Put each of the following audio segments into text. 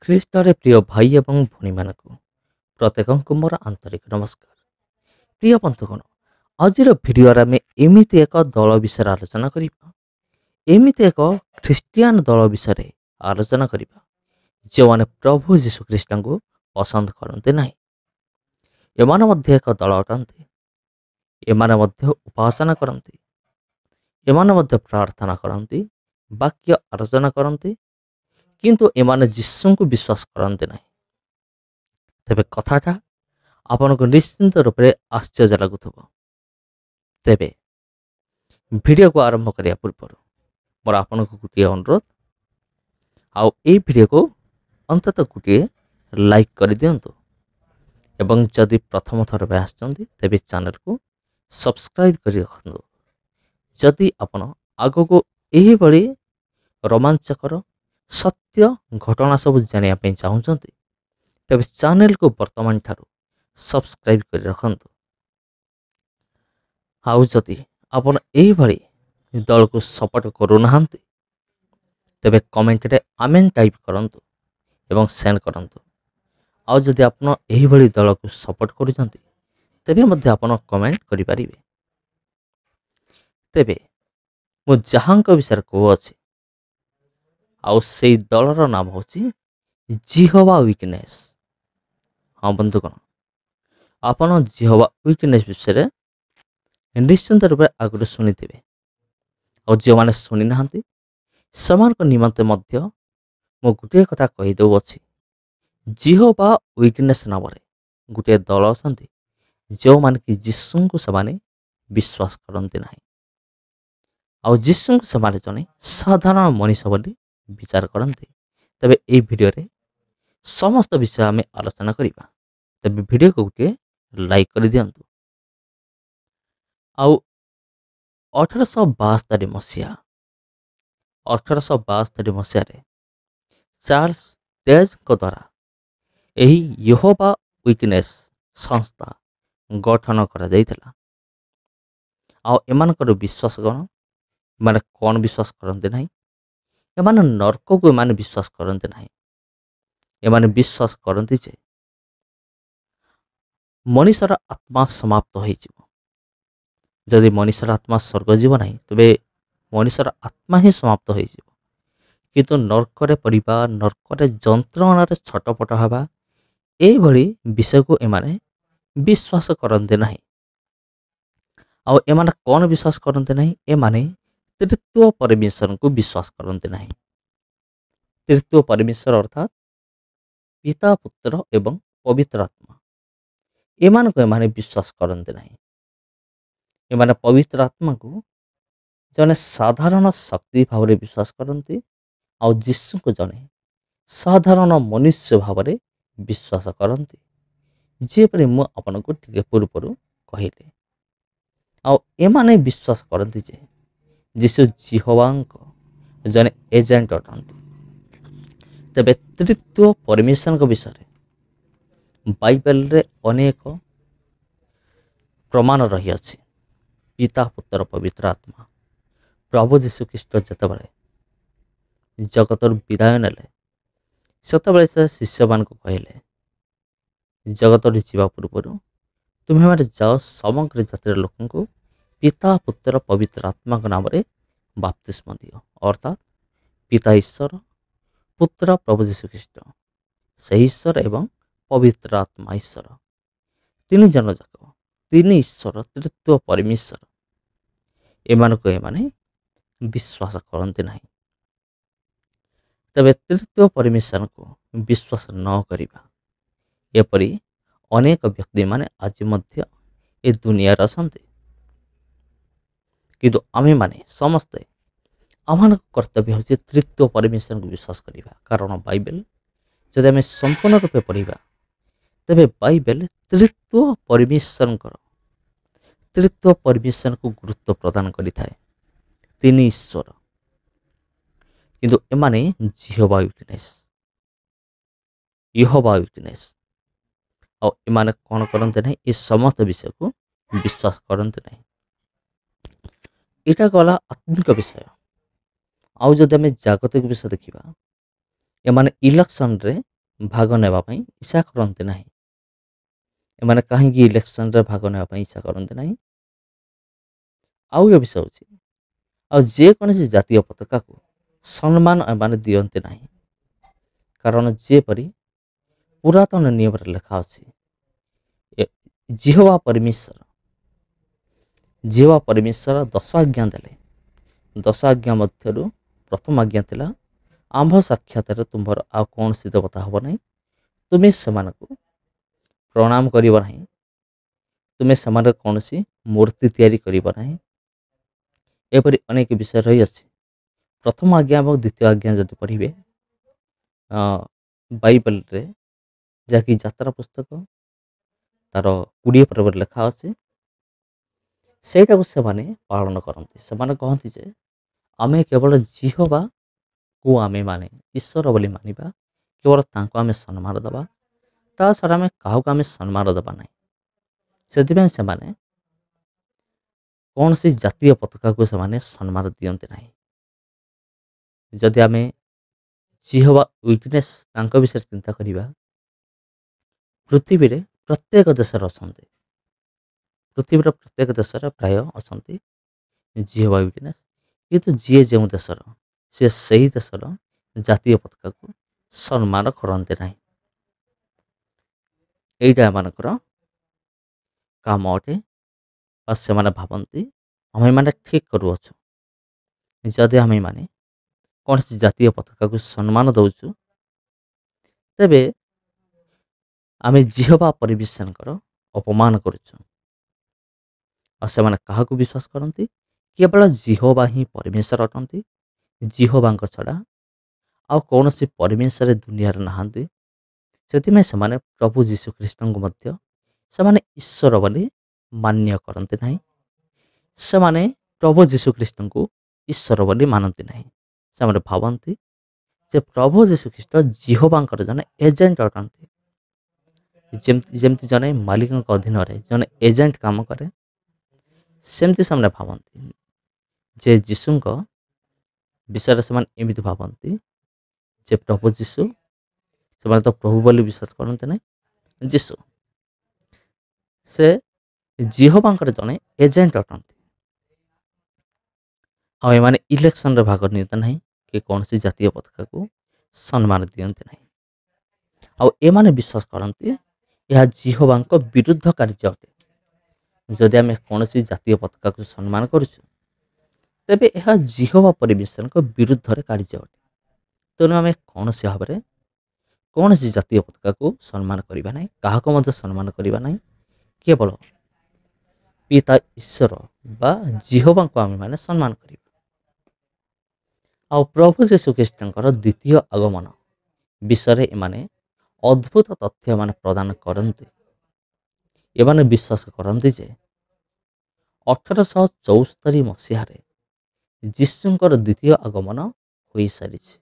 ଖ୍ରୀଷ୍ଟରେ ପ୍ରିୟ ଭାଇ ଏବଂ ଭଉଣୀମାନଙ୍କୁ ପ୍ରତ୍ୟେକଙ୍କୁ ମୋର ଆନ୍ତରିକ ନମସ୍କାର। ପ୍ରିୟ ବନ୍ଧୁଗଣ, ଆଜିର ଭିଡ଼ିଓରେ ଆମେ ଏମିତି ଏକ ଦଳ ବିଷୟରେ ଆଲୋଚନା କରିବା, ଏମିତି ଏକ ଖ୍ରୀଷ୍ଟିଆନ ଦଳ ବିଷୟରେ ଆଲୋଚନା କରିବା ଯେଉଁମାନେ ପ୍ରଭୁ ଯୀଶୁଖ୍ରୀଷ୍ଟଙ୍କୁ ପସନ୍ଦ କରନ୍ତି ନାହିଁ। ଏମାନେ ମଧ୍ୟ ଏକ ଦଳ ଅଟନ୍ତି। ଏମାନେ ମଧ୍ୟ ଉପାସନା କରନ୍ତି। ଏମାନେ ମଧ୍ୟ ପ୍ରାର୍ଥନା କରନ୍ତି, ବାକ୍ୟ ଆଲୋଚନା କରନ୍ତି, କିନ୍ତୁ ଏମାନେ ଯୀଶୁଙ୍କୁ ବିଶ୍ୱାସ କରନ୍ତି ନାହିଁ। ତେବେ କଥାଟା ଆପଣଙ୍କୁ ନିଶ୍ଚିନ୍ତ ରୂପରେ ଆଶ୍ଚର୍ଯ୍ୟ ଲାଗୁଥିବ। ତେବେ ଭିଡ଼ିଓକୁ ଆରମ୍ଭ କରିବା ପୂର୍ବରୁ ମୋର ଆପଣଙ୍କୁ ଗୋଟିଏ ଅନୁରୋଧ, ଆଉ ଏହି ଭିଡ଼ିଓକୁ ଅନ୍ତତଃ ଗୋଟିଏ ଲାଇକ୍ କରିଦିଅନ୍ତୁ ଏବଂ ଯଦି ପ୍ରଥମ ଥର ପାଇଁ ଆସିଛନ୍ତି ତେବେ ଚ୍ୟାନେଲକୁ ସବସ୍କ୍ରାଇବ୍ କରି ରଖନ୍ତୁ। ଯଦି ଆପଣ ଆଗକୁ ଏହିଭଳି ରୋମାଞ୍ଚକର ସତ୍ୟ ଘଟଣା ସବୁ ଜାଣିବା ପାଇଁ ଚାହୁଁଛନ୍ତି ତେବେ ଚ୍ୟାନେଲକୁ ବର୍ତ୍ତମାନ ଠାରୁ ସବସ୍କ୍ରାଇବ୍ କରି ରଖନ୍ତୁ। ଆଉ ଯଦି ଆପଣ ଏହିଭଳି ଦଳକୁ ସପୋର୍ଟ କରୁନାହାନ୍ତି ତେବେ କମେଣ୍ଟରେ ଆମେନ୍ ଟାଇପ୍ କରନ୍ତୁ ଏବଂ ସେଣ୍ଡ କରନ୍ତୁ। ଆଉ ଯଦି ଆପଣ ଏହିଭଳି ଦଳକୁ ସପୋର୍ଟ କରୁଛନ୍ତି ତେବେ ମଧ୍ୟ ଆପଣ କମେଣ୍ଟ କରିପାରିବେ। ତେବେ ମୁଁ ଯାହାଙ୍କ ବିଷୟରେ କହୁଅଛି ଆଉ ସେଇ ଦଳର ନାମ ହେଉଛି ଜିହୋଭା ୱିଟନେସ୍। ହଁ ବନ୍ଧୁଗଣ, ଆପଣ ଜିହୋଭା ୱିଟନେସ୍ ବିଷୟରେ ନିଶ୍ଚିନ୍ତ ରୂପେ ଆଗରୁ ଶୁଣିଥିବେ। ଆଉ ଯେଉଁମାନେ ଶୁଣି ନାହାନ୍ତି ସେମାନଙ୍କ ନିମନ୍ତେ ମଧ୍ୟ ମୁଁ ଗୋଟିଏ କଥା କହିଦେଉଅଛି। ଜିହୋଭା ୱିଟନେସ୍ ନାମରେ ଗୋଟିଏ ଦଳ ଅଛନ୍ତି ଯେଉଁମାନେ କି ଯୀଶୁଙ୍କୁ ସେମାନେ ବିଶ୍ୱାସ କରନ୍ତି ନାହିଁ। ଆଉ ଯୀଶୁଙ୍କୁ ସେମାନେ ଜଣେ ସାଧାରଣ ମଣିଷ ବୋଲି ବିଚାର କରନ୍ତି। ତେବେ ଏହି ଭିଡ଼ିଓରେ ସମସ୍ତ ବିଷୟ ଆମେ ଆଲୋଚନା କରିବା। ତେବେ ଭିଡ଼ିଓକୁ ଗୋଟିଏ ଲାଇକ୍ କରିଦିଅନ୍ତୁ। ଆଉ 1872 ମସିହାରେ ଚାର୍ଲସ ତେଜଙ୍କ ଦ୍ୱାରା ଏହି ଜିହୋଭା ୱିଟନେସ୍ ସଂସ୍ଥା ଗଠନ କରାଯାଇଥିଲା। ଆଉ ଏମାନଙ୍କର ବିଶ୍ୱାସ କ'ଣ? ଏମାନେ କ'ଣ ବିଶ୍ୱାସ କରନ୍ତି ନାହିଁ? ଏମାନେ ନର୍କକୁ ଏମାନେ ବିଶ୍ୱାସ କରନ୍ତି ନାହିଁ। ଏମାନେ ବିଶ୍ୱାସ କରନ୍ତି ଯେ ମଣିଷର ଆତ୍ମା ସମାପ୍ତ ହୋଇଯିବ। ଯଦି ମଣିଷର ଆତ୍ମା ସ୍ୱର୍ଗ ଯିବ ନାହିଁ ତେବେ ମଣିଷର ଆତ୍ମା ହିଁ ସମାପ୍ତ ହୋଇଯିବ। କିନ୍ତୁ ନର୍କରେ ପଡ଼ିବା, ନର୍କରେ ଯନ୍ତ୍ରଣାରେ ଛଟପଟ ହେବା, ଏଇଭଳି ବିଷୟକୁ ଏମାନେ ବିଶ୍ୱାସ କରନ୍ତି ନାହିଁ। ଆଉ ଏମାନେ କ'ଣ ବିଶ୍ୱାସ କରନ୍ତି ନାହିଁ? ଏମାନେ ତୃତୀୟ ପରମେଶ୍ୱରଙ୍କୁ ବିଶ୍ୱାସ କରନ୍ତି ନାହିଁ। ତୃତୀୟ ପରମେଶ୍ୱର ଅର୍ଥାତ୍ ପିତା, ପୁତ୍ର ଏବଂ ପବିତ୍ର ଆତ୍ମା, ଏମାନଙ୍କୁ ଏମାନେ ବିଶ୍ୱାସ କରନ୍ତି ନାହିଁ। ଏମାନେ ପବିତ୍ର ଆତ୍ମାକୁ ଜଣେ ସାଧାରଣ ଶକ୍ତି ଭାବରେ ବିଶ୍ୱାସ କରନ୍ତି, ଆଉ ଯୀଶୁଙ୍କୁ ଜଣେ ସାଧାରଣ ମନୁଷ୍ୟ ଭାବରେ ବିଶ୍ୱାସ କରନ୍ତି, ଯେପରି ମୁଁ ଆପଣଙ୍କୁ ଟିକେ ପୂର୍ବରୁ କହିଲି। ଆଉ ଏମାନେ ବିଶ୍ୱାସ କରନ୍ତି ଯେ ଯୀଶୁ ଜିହୋଭାଙ୍କ ଜଣେ ଏଜେଣ୍ଟ ଅଟନ୍ତି। ତେବେ ତୃତୀୟ ପରମେଶ୍ୱରଙ୍କ ବିଷୟରେ ବାଇବେଲରେ ଅନେକ ପ୍ରମାଣ ରହିଅଛି। ପିତା, ପୁତ୍ର, ପବିତ୍ର ଆତ୍ମା। ପ୍ରଭୁ ଯୀଶୁଖ୍ରୀଷ୍ଟ ଯେତେବେଳେ ଜଗତରୁ ବିଦାୟ ନେଲେ ସେତେବେଳେ ସେ ଶିଷ୍ୟମାନଙ୍କୁ କହିଲେ, ଜଗତରୁ ଯିବା ପୂର୍ବରୁ ତୁମେମାନେ ଯାଅ ସମଗ୍ର ଜାତିର ଲୋକଙ୍କୁ ପିତା, ପୁତ୍ର, ପବିତ୍ର ଆତ୍ମାଙ୍କ ନାମରେ ବାପ୍ତିସ୍ମ ଦିଅ। ଅର୍ଥାତ୍ ପିତା ଈଶ୍ୱର, ପୁତ୍ର ପ୍ରଭୁ ଯୀଶୁଖ୍ରୀଷ୍ଟ, ସେହି ଈଶ୍ୱର ଏବଂ ପବିତ୍ର ଆତ୍ମା ଈଶ୍ୱର, ତିନି ଜଣ ଯାକ, ତିନି ଈଶ୍ୱର, ତୃତୀୟ ପରମେଶ୍ୱର, ଏମାନଙ୍କୁ ଏମାନେ ବିଶ୍ୱାସ କରନ୍ତି ନାହିଁ। ତେବେ ତୃତୀୟ ପରମେଶ୍ୱରଙ୍କୁ ବିଶ୍ୱାସ ନ କରିବା ଏପରି ଅନେକ ବ୍ୟକ୍ତିମାନେ ଆଜି ମଧ୍ୟ ଏ ଦୁନିଆରେ ଅଛନ୍ତି। କିନ୍ତୁ ଆମେମାନେ ସମସ୍ତେ ଆମମାନଙ୍କ କର୍ତ୍ତବ୍ୟ ହେଉଛି ତୃତୀୟ ପରମେଶ୍ୱରଙ୍କୁ ବିଶ୍ୱାସ କରିବା। କାରଣ ବାଇବେଲ ଯଦି ଆମେ ସମ୍ପୂର୍ଣ୍ଣ ରୂପେ ପଢ଼ିବା ତେବେ ବାଇବେଲ ତୃତୀୟ ପରମେଶ୍ୱରଙ୍କୁ ଗୁରୁତ୍ୱ ପ୍ରଦାନ କରିଥାଏ। ତିନି ଈଶ୍ୱର, କିନ୍ତୁ ଏମାନେ ଜିହୋଭା ୱିଟନେସ୍, ଆଉ ଏମାନେ କ'ଣ କରନ୍ତି ନାହିଁ? ଏ ସମସ୍ତ ବିଷୟକୁ ବିଶ୍ୱାସ କରନ୍ତି ନାହିଁ। ଏଇଟା ଗଲା ଆତ୍ମିକ ବିଷୟ। ଆଉ ଯଦି ଆମେ ଜାଗତିକ ବିଷୟ ଦେଖିବା, ଏମାନେ ଇଲେକ୍ସନରେ ଭାଗ ନେବା ପାଇଁ ଇଚ୍ଛା କରନ୍ତି ନାହିଁ। ଏମାନେ କାହିଁକି ଇଲେକ୍ସନରେ ଭାଗ ନେବା ପାଇଁ ଇଚ୍ଛା କରନ୍ତି ନାହିଁ? ଆଉ ଏ ବିଷୟ ହେଉଛି, ଆଉ ଯେକୌଣସି ଜାତୀୟ ପତାକାକୁ ସମ୍ମାନ ଏମାନେ ଦିଅନ୍ତି ନାହିଁ। କାରଣ ଯେପରି ପୁରାତନ ନିୟମରେ ଲେଖା ଅଛି, ଜିହୋବା ପରମେଶ୍ୱର 10 ଆଜ୍ଞା ଦେଲେ। 10 ଆଜ୍ଞା ମଧ୍ୟରୁ ପ୍ରଥମ ଆଜ୍ଞା ଥିଲା, ଆମ୍ଭ ସାକ୍ଷାତରେ ତୁମର ଆଉ କୌଣସି ଦେବତା ହେବ ନାହିଁ। ତୁମେ ସେମାନଙ୍କୁ ପ୍ରଣାମ କରିବ ନାହିଁ। ତୁମେ ସେମାନଙ୍କ କୌଣସି ମୂର୍ତ୍ତି ତିଆରି କରିବ ନାହିଁ। ଏପରି ଅନେକ ବିଷୟ ରହିଅଛି। ପ୍ରଥମ ଆଜ୍ଞା ଏବଂ ଦ୍ୱିତୀୟ ଆଜ୍ଞା ଯଦି ପଢ଼ିବେ ବାଇବେଲରେ, ଯାହାକି ଯାତ୍ରା ପୁସ୍ତକ ତାର 20 ପର୍ବରେ ଲେଖା ଅଛି, ସେଇଟାକୁ ସେମାନେ ପାଳନ କରନ୍ତି। ସେମାନେ କହନ୍ତି ଯେ ଆମେ କେବଳ ଜିହୋବାକୁ ଆମେ ଈଶ୍ୱର ବୋଲି ମାନିବା, କେବଳ ତାଙ୍କୁ ଆମେ ସମ୍ମାନ ଦେବା, ତା ଛଡ଼ା ଆମେ କାହାକୁ ଆମେ ସମ୍ମାନ ଦେବା ନାହିଁ। ସେଥିପାଇଁ ସେମାନେ କୌଣସି ଜାତୀୟ ପତାକାକୁ ସେମାନେ ସମ୍ମାନ ଦିଅନ୍ତି ନାହିଁ। ଯଦି ଆମେ ଜିହୋବା ୱିଟନେସ୍ ତାଙ୍କ ବିଷୟରେ ଚିନ୍ତା କରିବା, ପୃଥିବୀରେ ପ୍ରତ୍ୟେକ ଦେଶରେ ଅଛନ୍ତି। ପୃଥିବୀର ପ୍ରତ୍ୟେକ ଦେଶରେ ପ୍ରାୟ ଅଛନ୍ତି ଜିହୋବା ୱିଟନେସ୍। କିନ୍ତୁ ଯିଏ ଯେଉଁ ଦେଶର, ସେ ସେହି ଦେଶର ଜାତୀୟ ପତାକାକୁ ସମ୍ମାନ କରନ୍ତି ନାହିଁ। ଏଇଟା ଏମାନଙ୍କର କାମ ଅଟେ। ଆଉ ସେମାନେ ଭାବନ୍ତି ଆମେମାନେ ଠିକ୍ କରୁଅଛୁ। ଯଦି ଆମେମାନେ କୌଣସି ଜାତୀୟ ପତାକାକୁ ସମ୍ମାନ ଦେଉଛୁ, ତେବେ ଆମେ ଜିହୋବା ପରମେଶ୍ୱରଙ୍କର ଅପମାନ କରୁଛୁ। ଆଉ ସେମାନେ କାହାକୁ ବିଶ୍ୱାସ କରନ୍ତି? କେବଳ ଜିହୋବା ହିଁ ପରମେଶ୍ୱର ଅଟନ୍ତି। ଜିହୋବାଙ୍କ ଛଡ଼ା ଆଉ କୌଣସି ପରମେଶ୍ୱର ଦୁନିଆରେ ନାହାନ୍ତି। ସେଥିପାଇଁ ସେମାନେ ପ୍ରଭୁ ଯୀଶୁଖ୍ରୀଷ୍ଟଙ୍କୁ ମଧ୍ୟ ସେମାନେ ଈଶ୍ୱର ବୋଲି ମାନ୍ୟ କରନ୍ତି ନାହିଁ। ସେମାନେ ପ୍ରଭୁ ଯୀଶୁଖ୍ରୀଷ୍ଟଙ୍କୁ ଈଶ୍ୱର ବୋଲି ମାନନ୍ତି ନାହିଁ। ସେମାନେ ଭାବନ୍ତି ଯେ ପ୍ରଭୁ ଯୀଶୁଖ୍ରୀଷ୍ଟ ଜିହୋବାଙ୍କର ଜଣେ ଏଜେଣ୍ଟ ଅଟନ୍ତି। ଯେମିତି ଜଣେ ମାଲିକଙ୍କ ଅଧୀନରେ ଜଣେ ଏଜେଣ୍ଟ କାମ କରେ, ସେମିତି ସେମାନେ ଭାବନ୍ତି ଯେ ଯୀଶୁଙ୍କ ବିଷୟରେ ସେମାନେ ଏମିତି ଭାବନ୍ତି ଯେ ପ୍ରଭୁ ଯୀଶୁ, ସେମାନେ ତ ପ୍ରଭୁ ବୋଲି ବିଶ୍ୱାସ କରନ୍ତି ନାହିଁ। ଯୀଶୁ ସେ ଜିହୋବାଙ୍କର ଜଣେ ଏଜେଣ୍ଟ ଅଟନ୍ତି। ଆଉ ଏମାନେ ଇଲେକ୍ସନରେ ଭାଗ ନିଅନ୍ତି ନାହିଁ, କି କୌଣସି ଜାତୀୟ ପତାକାକୁ ସମ୍ମାନ ଦିଅନ୍ତି ନାହିଁ। ଆଉ ଏମାନେ ବିଶ୍ୱାସ କରନ୍ତି ଏହା ଜିହୋବାଙ୍କ ବିରୁଦ୍ଧ କାର୍ଯ୍ୟ ଅଟେ। ଯଦି ଆମେ କୌଣସି ଜାତୀୟ ପତାକାକୁ ସମ୍ମାନ କରୁଛୁ, ତେବେ ଏହା ଜିହୋବା ପରମେଶ୍ୱରଙ୍କ ବିରୁଦ୍ଧରେ କାର୍ଯ୍ୟ ଅଟେ। ତେଣୁ ଆମେ କୌଣସି ଭାବରେ କୌଣସି ଜାତୀୟ ପତାକାକୁ ସମ୍ମାନ କରିବା ନାହିଁ, କାହାକୁ ମଧ୍ୟ ସମ୍ମାନ କରିବା ନାହିଁ। କେବଳ ପିତା ଈଶ୍ୱର ବା ଜିହୋବାଙ୍କୁ ଆମେମାନେ ସମ୍ମାନ କରିବା। ଆଉ ପ୍ରଭୁ ଯୀଶୁଖ୍ରୀଷ୍ଟଙ୍କର ଦ୍ୱିତୀୟ ଆଗମନ ବିଷୟରେ ଏମାନେ ଅଦ୍ଭୁତ ତଥ୍ୟ ଏମାନେ ପ୍ରଦାନ କରନ୍ତି। ଏମାନେ ବିଶ୍ୱାସ କରନ୍ତି ଯେ 1874 ମସିହାରେ ଯୀଶୁଙ୍କର ଦ୍ୱିତୀୟ ଆଗମନ ହୋଇସାରିଛି।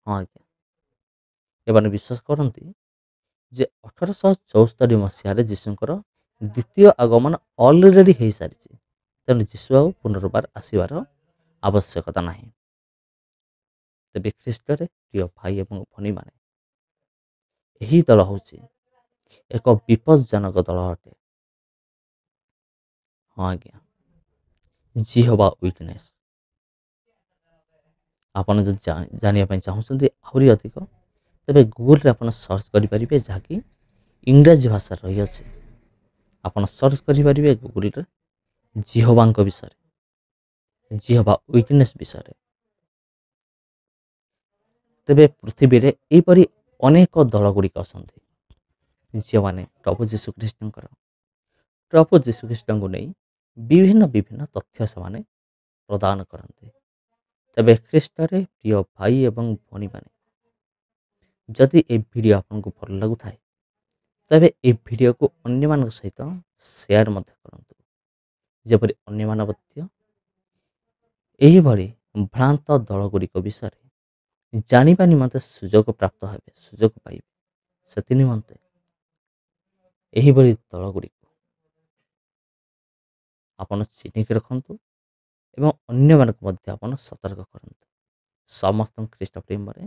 ହଁ ଆଜ୍ଞା, ଏମାନେ ବିଶ୍ୱାସ କରନ୍ତି ଯେ 1874 ମସିହାରେ ଯୀଶୁଙ୍କର ଦ୍ୱିତୀୟ ଆଗମନ ଅଲରେଡ଼ି ହୋଇସାରିଛି। ତେଣୁ ଯୀଶୁ ଆଉ ପୁନର୍ବାର ଆସିବାର ଆବଶ୍ୟକତା ନାହିଁ। ତେବେ ଖ୍ରୀଷ୍ଟରେ ପ୍ରିୟ ଭାଇ ଏବଂ ଭଉଣୀମାନେ, ଏହି ଦଳ ହେଉଛି ଏକ ବିପଜ୍ଜନକ ଦଳ ଅଟେ। ହଁ ଆଜ୍ଞା, ଜିହୋବା ୱିଟନେସ୍। ଆପଣ ଯଦି ଜାଣିବା ପାଇଁ ଚାହୁଁଛନ୍ତି ଆହୁରି ଅଧିକ, ତେବେ ଗୁଗୁଲରେ ଆପଣ ସର୍ଚ୍ଚ କରିପାରିବେ, ଯାହାକି ଇଂରାଜୀ ଭାଷାରେ ରହିଅଛି। ଆପଣ ସର୍ଚ୍ଚ କରିପାରିବେ ଗୁଗୁଲରେ ଜିହୋବାଙ୍କ ବିଷୟରେ, ଜିହୋବା ୱିଟନେସ୍ ବିଷୟରେ। ତେବେ ପୃଥିବୀରେ ଏହିପରି ଅନେକ ଦଳ ଗୁଡ଼ିକ ଅଛନ୍ତି, ଯେଉଁମାନେ ପ୍ରଭୁ ଯୀଶୁଖ୍ରୀଷ୍ଟଙ୍କୁ ନେଇ ବିଭିନ୍ନ ତଥ୍ୟ ସେମାନେ ପ୍ରଦାନ କରନ୍ତି। ତେବେ ଖ୍ରୀଷ୍ଟରେ ପ୍ରିୟ ଭାଇ ଏବଂ ଭଉଣୀମାନେ, ଯଦି ଏ ଭିଡ଼ିଓ ଆପଣଙ୍କୁ ଭଲ ଲାଗୁଥାଏ, ତେବେ ଏ ଭିଡ଼ିଓକୁ ଅନ୍ୟମାନଙ୍କ ସହିତ ସେୟାର ମଧ୍ୟ କରନ୍ତୁ, ଯେପରି ଅନ୍ୟମାନେ ମଧ୍ୟ ଏହିଭଳି ଭ୍ରାନ୍ତ ଦଳ ଗୁଡ଼ିକ ବିଷୟରେ ଜାଣିବା ନିମନ୍ତେ ସୁଯୋଗ ପ୍ରାପ୍ତ ହେବେ, ସୁଯୋଗ ପାଇବେ। ସେଥି ନିମନ୍ତେ ଏହିଭଳି ଦଳ ଗୁଡ଼ିକୁ ଆପଣ ଚିହ୍ନିକି ରଖନ୍ତୁ ଏବଂ ଅନ୍ୟମାନଙ୍କୁ ମଧ୍ୟ ଆପଣ ସତର୍କ କରନ୍ତୁ। ସମସ୍ତଙ୍କୁ ଖ୍ରୀଷ୍ଟ ପ୍ରେମରେ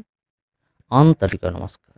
ଆନ୍ତରିକ ନମସ୍କାର।